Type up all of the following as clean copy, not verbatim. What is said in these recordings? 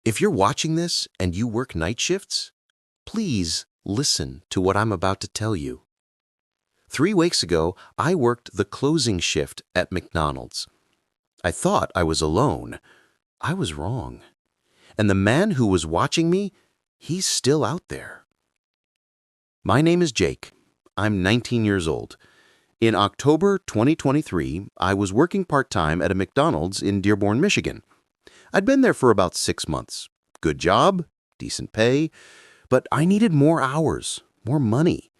If you're watching this and you work night shifts, please listen to what I'm about to tell you. 3 weeks ago, I worked the closing shift at McDonald's. I thought I was alone. I was wrong. And the man who was watching me, he's still out there. My name is Jake. I'm 19 years old. In October 2023, I was working part-time at a McDonald's in Dearborn, Michigan. I'd been there for about 6 months. Good job, decent pay, but I needed more hours, more money.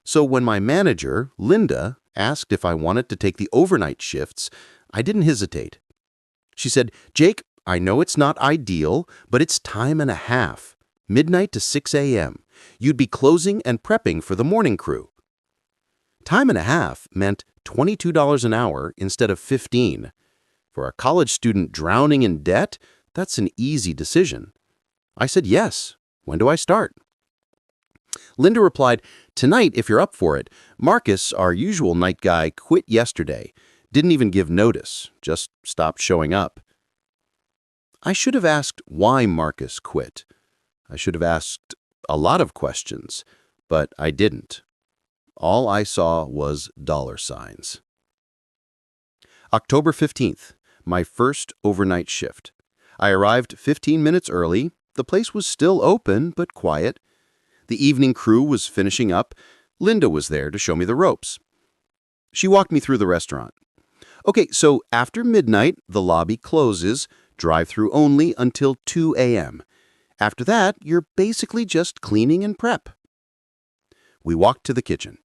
So when my manager, Linda, asked if I wanted to take the overnight shifts, I didn't hesitate. She said, "Jake, I know it's not ideal, but it's time and a half, midnight to 6 a.m. You'd be closing and prepping for the morning crew." Time and a half meant $22 an hour instead of $15. For a college student drowning in debt, that's an easy decision. I said yes. When do I start? Linda replied, "Tonight, if you're up for it. Marcus, our usual night guy, quit yesterday. Didn't even give notice, just stopped showing up." I should have asked why Marcus quit. I should have asked a lot of questions, but I didn't. All I saw was dollar signs. October 15th, my first overnight shift. I arrived 15 minutes early. The place was still open, but quiet. The evening crew was finishing up. Linda was there to show me the ropes. She walked me through the restaurant. Okay, so after midnight, the lobby closes, drive-through only until 2 a.m. After that, you're basically just cleaning and prep. We walked to the kitchen.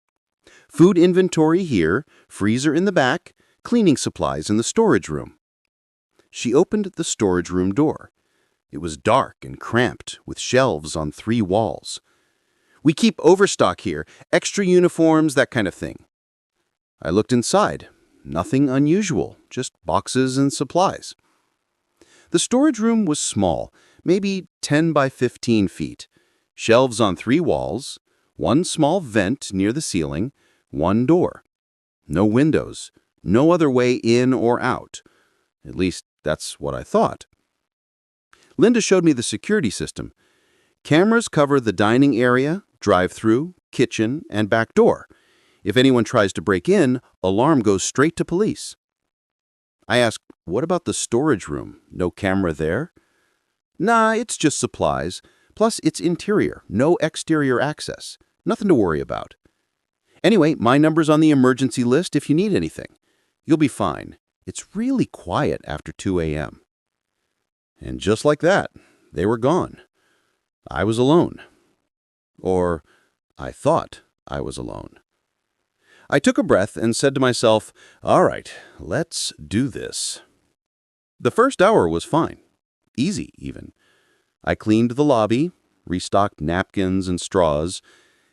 Food inventory here, freezer in the back, cleaning supplies in the storage room. She opened the storage room door. It was dark and cramped, with shelves on 3 walls. "We keep overstock here, extra uniforms, that kind of thing." I looked inside. Nothing unusual, just boxes and supplies. The storage room was small, maybe 10 by 15 feet. Shelves on 3 walls, 1 small vent near the ceiling, 1 door. No windows, no other way in or out. At least, that's what I thought. Linda showed me the security system. Cameras cover the dining area, drive-through, kitchen, and back door. If anyone tries to break in, alarm goes straight to police. I asked, "What about the storage room? No camera there?" "Nah, it's just supplies. Plus, it's interior, no exterior access. Nothing to worry about. Anyway, my number's on the emergency list if you need anything. You'll be fine. It's really quiet after 2 a.m. And just like that, they were gone. I was alone. Or I thought I was alone. I took a breath and said to myself, "All right, let's do this." The first hour was fine. Easy, even. I cleaned the lobby, restocked napkins and straws,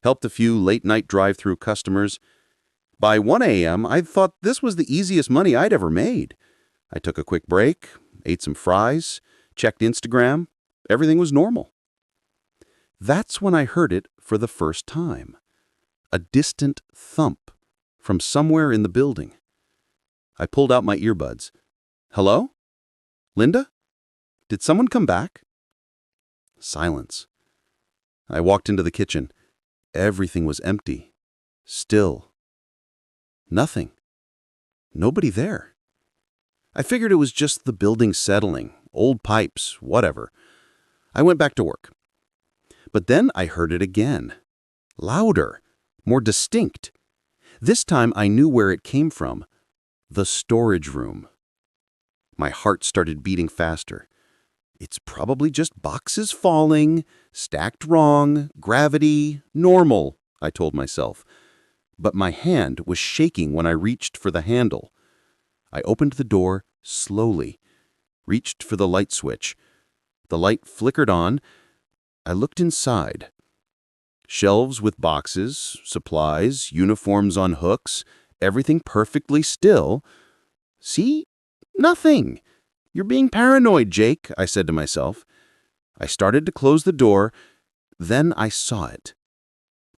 helped a few late-night drive-through customers. By 1 a.m., I thought this was the easiest money I'd ever made. I took a quick break, ate some fries, checked Instagram. Everything was normal. That's when I heard it for the first time. A distant thump from somewhere in the building. I pulled out my earbuds. "Hello? Linda? Did someone come back?" Silence. I walked into the kitchen. Everything was empty. Still. Nothing. Nobody there. I figured it was just the building settling, old pipes, whatever. I went back to work. But then I heard it again. Louder, more distinct. This time I knew where it came from. The storage room. My heart started beating faster. It's probably just boxes falling, stacked wrong, gravity, normal, I told myself. But my hand was shaking when I reached for the handle. I opened the door slowly, reached for the light switch. The light flickered on. I looked inside. Shelves with boxes, supplies, uniforms on hooks, everything perfectly still. "See? Nothing. You're being paranoid, Jake," I said to myself. I started to close the door. Then I saw it.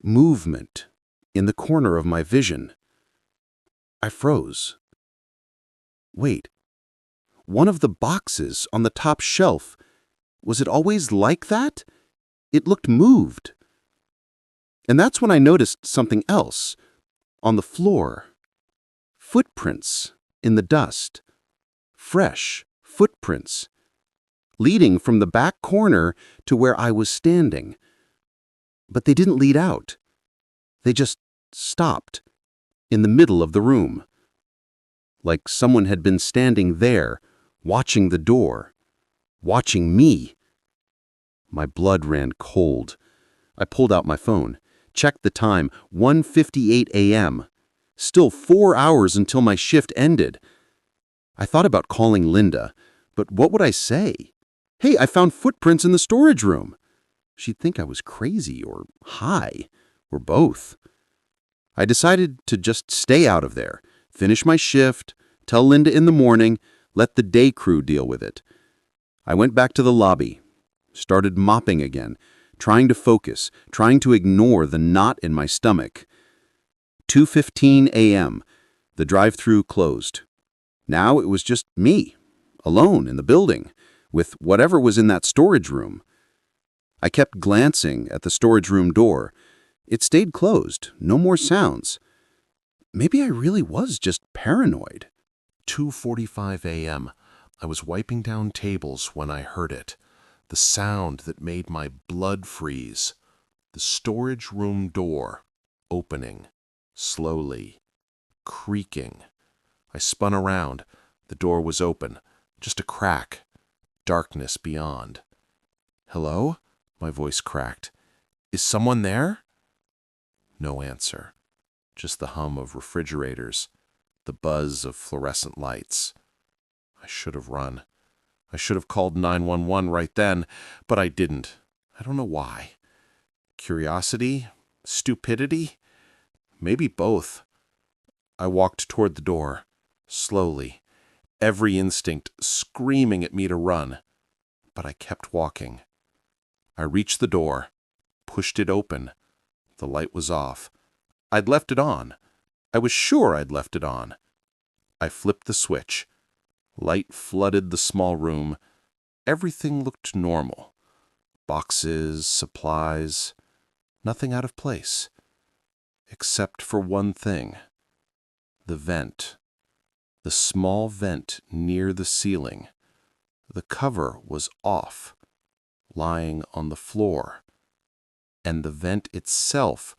Movement in the corner of my vision. I froze. Wait. One of the boxes on the top shelf. Was it always like that? It looked moved. And that's when I noticed something else. On the floor. Footprints in the dust. Fresh footprints. Leading from the back corner to where I was standing. But they didn't lead out. They just stopped. In the middle of the room. Like someone had been standing there, watching the door. Watching me. My blood ran cold. I pulled out my phone. Checked the time, 1:58 a.m. Still 4 hours until my shift ended. I thought about calling Linda, but what would I say? Hey, I found footprints in the storage room. She'd think I was crazy or high, or both. I decided to just stay out of there, finish my shift, tell Linda in the morning, let the day crew deal with it. I went back to the lobby, started mopping again, trying to focus, trying to ignore the knot in my stomach. 2:15 a.m. The drive-thru closed. Now it was just me, alone in the building, with whatever was in that storage room. I kept glancing at the storage room door. It stayed closed, no more sounds. Maybe I really was just paranoid. 2:45 a.m. I was wiping down tables when I heard it. The sound that made my blood freeze. The storage room door opening, slowly, creaking. I spun around. The door was open, just a crack, darkness beyond. "Hello?" My voice cracked. "Is someone there?" No answer. Just the hum of refrigerators, the buzz of fluorescent lights. I should have run. I should have called 911 right then, but I didn't. I don't know why. Curiosity? Stupidity? Maybe both. I walked toward the door, slowly, every instinct screaming at me to run. But I kept walking. I reached the door, pushed it open. The light was off. I'd left it on. I was sure I'd left it on. I flipped the switch. Light flooded the small room. Everything looked normal. Boxes, supplies, nothing out of place. Except for one thing. The vent. The small vent near the ceiling. The cover was off, lying on the floor. And the vent itself,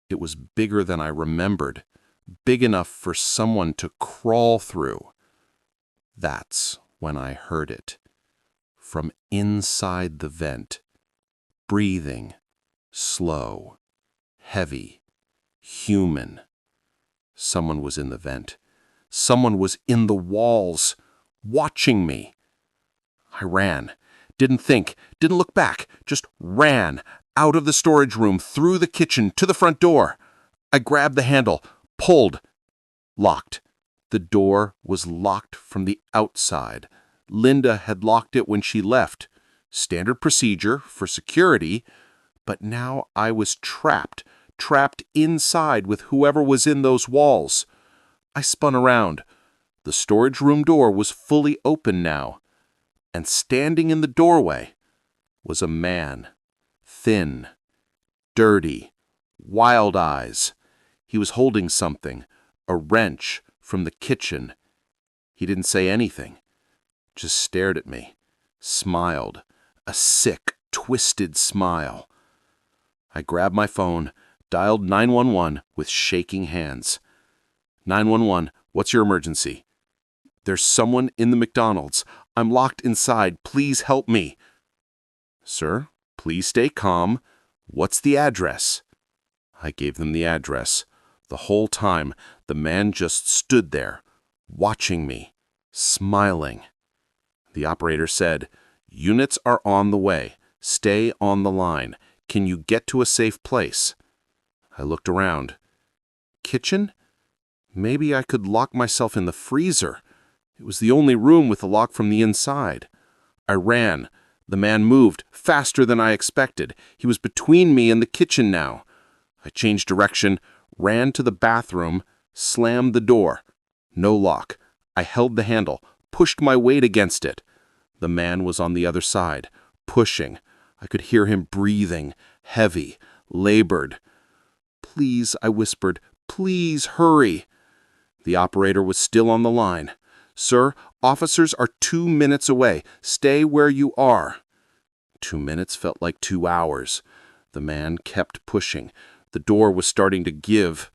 it was bigger than I remembered, big enough for someone to crawl through. That's when I heard it. From inside the vent, breathing, slow, heavy, human. Someone was in the vent. Someone was in the walls, watching me. I ran. Didn't think, didn't look back, just ran out of the storage room, through the kitchen, to the front door. I grabbed the handle, pulled. Locked. The door was locked from the outside. Linda had locked it when she left. Standard procedure for security. But now I was trapped inside with whoever was in those walls. I spun around. The storage room door was fully open now. And standing in the doorway was a man. Thin, dirty, wild eyes. He was holding something, a wrench from the kitchen. He didn't say anything, just stared at me, smiled, a sick, twisted smile. I grabbed my phone, dialed 911 with shaking hands. 911, what's your emergency? There's someone in the McDonald's. I'm locked inside. Please help me. Sir, please stay calm. What's the address? I gave them the address. The whole time, the man just stood there, watching me, smiling. The operator said, "Units are on the way. Stay on the line. Can you get to a safe place?" I looked around. Kitchen? Maybe I could lock myself in the freezer. It was the only room with a lock from the inside. I ran. The man moved faster than I expected. He was between me and the kitchen now. I changed direction, ran to the bathroom, slammed the door. No lock. I held the handle, pushed my weight against it. The man was on the other side, pushing. I could hear him breathing, heavy, labored. "Please," I whispered, "please hurry." The operator was still on the line. "Sir, officers are 2 minutes away. Stay where you are." 2 minutes felt like 2 hours. The man kept pushing. The door was starting to give.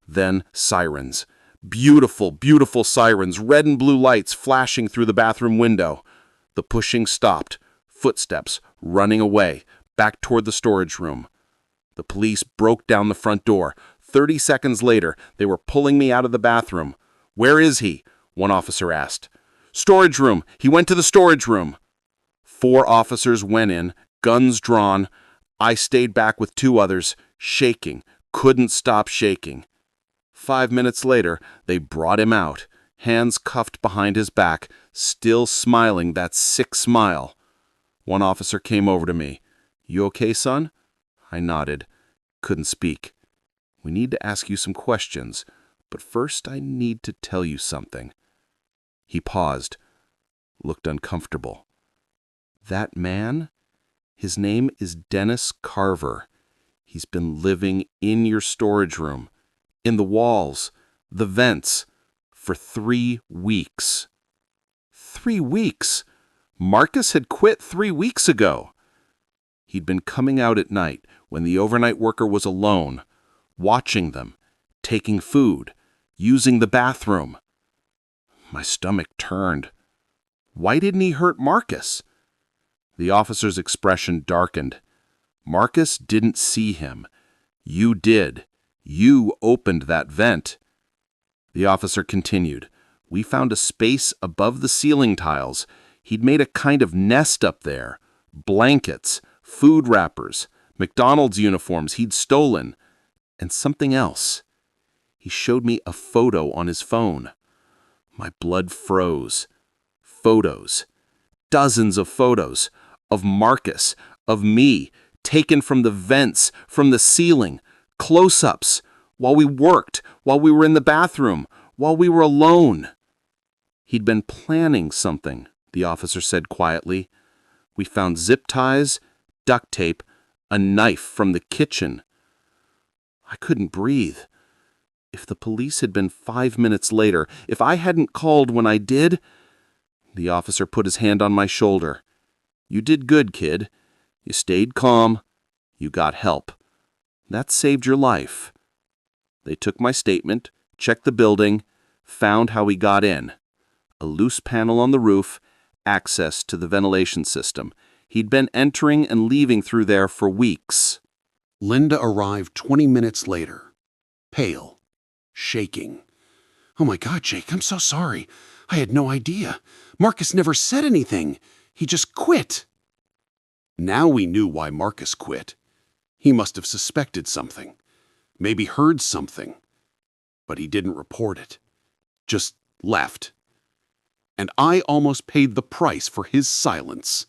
Then sirens. Beautiful, beautiful sirens, red and blue lights flashing through the bathroom window. The pushing stopped. Footsteps, running away, back toward the storage room. The police broke down the front door. 30 seconds later, they were pulling me out of the bathroom. "Where is he?" one officer asked. "Storage room. He went to the storage room." 4 officers went in, guns drawn. I stayed back with 2 others, shaking, couldn't stop shaking. 5 minutes later, they brought him out, hands cuffed behind his back, still smiling that sick smile. One officer came over to me. "You okay, son?" I nodded. Couldn't speak. "We need to ask you some questions, but first I need to tell you something." He paused, looked uncomfortable. "That man? His name is Dennis Carver. He's been living in your storage room, in the walls, the vents, for 3 weeks. 3 weeks? Marcus had quit 3 weeks ago. He'd been coming out at night when the overnight worker was alone, watching them, taking food, using the bathroom. My stomach turned. Why didn't he hurt Marcus? The officer's expression darkened. Marcus didn't see him. You did. You opened that vent. The officer continued. We found a space above the ceiling tiles. He'd made a kind of nest up there. Blankets, food wrappers, McDonald's uniforms he'd stolen, and something else. He showed me a photo on his phone. My blood froze. Photos. Dozens of photos. Of Marcus. Of me. Taken from the vents. From the ceiling. Close-ups. While we worked. While we were in the bathroom. While we were alone. He'd been planning something, the officer said quietly. We found zip ties, duct tape, a knife from the kitchen. I couldn't breathe. If the police had been 5 minutes later, if I hadn't called when I did... The officer put his hand on my shoulder. You did good, kid. You stayed calm. You got help. That saved your life. They took my statement, checked the building, found how we got in. A loose panel on the roof, access to the ventilation system. He'd been entering and leaving through there for weeks. Linda arrived 20 minutes later, pale, shaking. Oh my God, Jake, I'm so sorry. I had no idea. Marcus never said anything. He just quit. Now we knew why Marcus quit. He must have suspected something, maybe heard something, but he didn't report it. Just left. And I almost paid the price for his silence.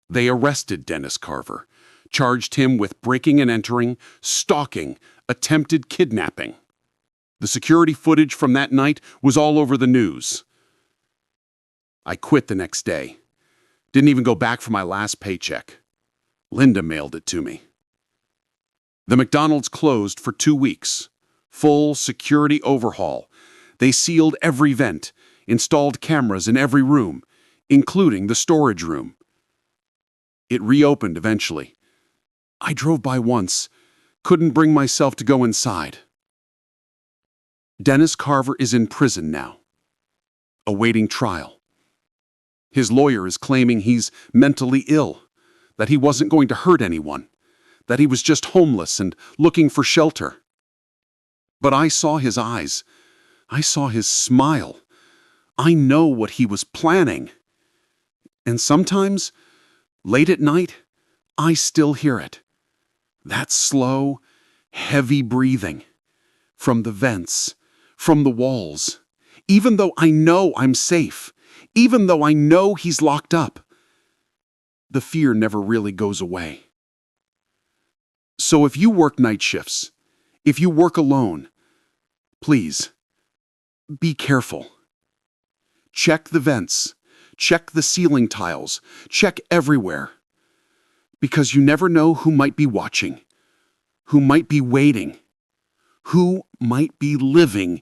They arrested Dennis Carver, charged him with breaking and entering, stalking, attempted kidnapping. The security footage from that night was all over the news. I quit the next day. Didn't even go back for my last paycheck. Linda mailed it to me. The McDonald's closed for 2 weeks. Full security overhaul. They sealed every vent, installed cameras in every room, including the storage room. It reopened eventually. I drove by once, couldn't bring myself to go inside. Dennis Carver is in prison now, awaiting trial. His lawyer is claiming he's mentally ill, that he wasn't going to hurt anyone, that he was just homeless and looking for shelter. But I saw his eyes. I saw his smile. I know what he was planning. And sometimes, late at night, I still hear it. That slow, heavy breathing. From the vents, from the walls. Even though I know I'm safe. Even though I know he's locked up. The fear never really goes away. So if you work night shifts, if you work alone, please, be careful. Check the vents. Check the ceiling tiles. Check everywhere. Because you never know who might be watching, who might be waiting, who might be living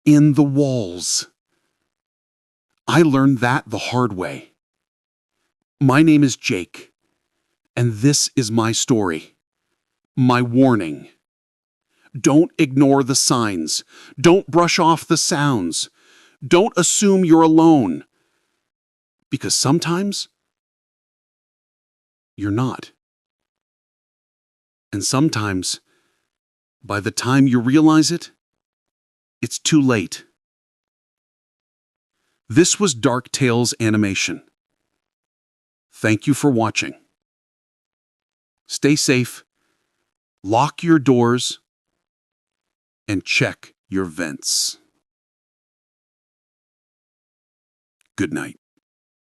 in the walls. I learned that the hard way. My name is Jake, and this is my story. My warning. Don't ignore the signs. Don't brush off the sounds. Don't assume you're alone. Because sometimes you're not. And sometimes, by the time you realize it, it's too late. This was Dark Tales Animation. Thank you for watching. Stay safe, lock your doors, and check your vents. Good night.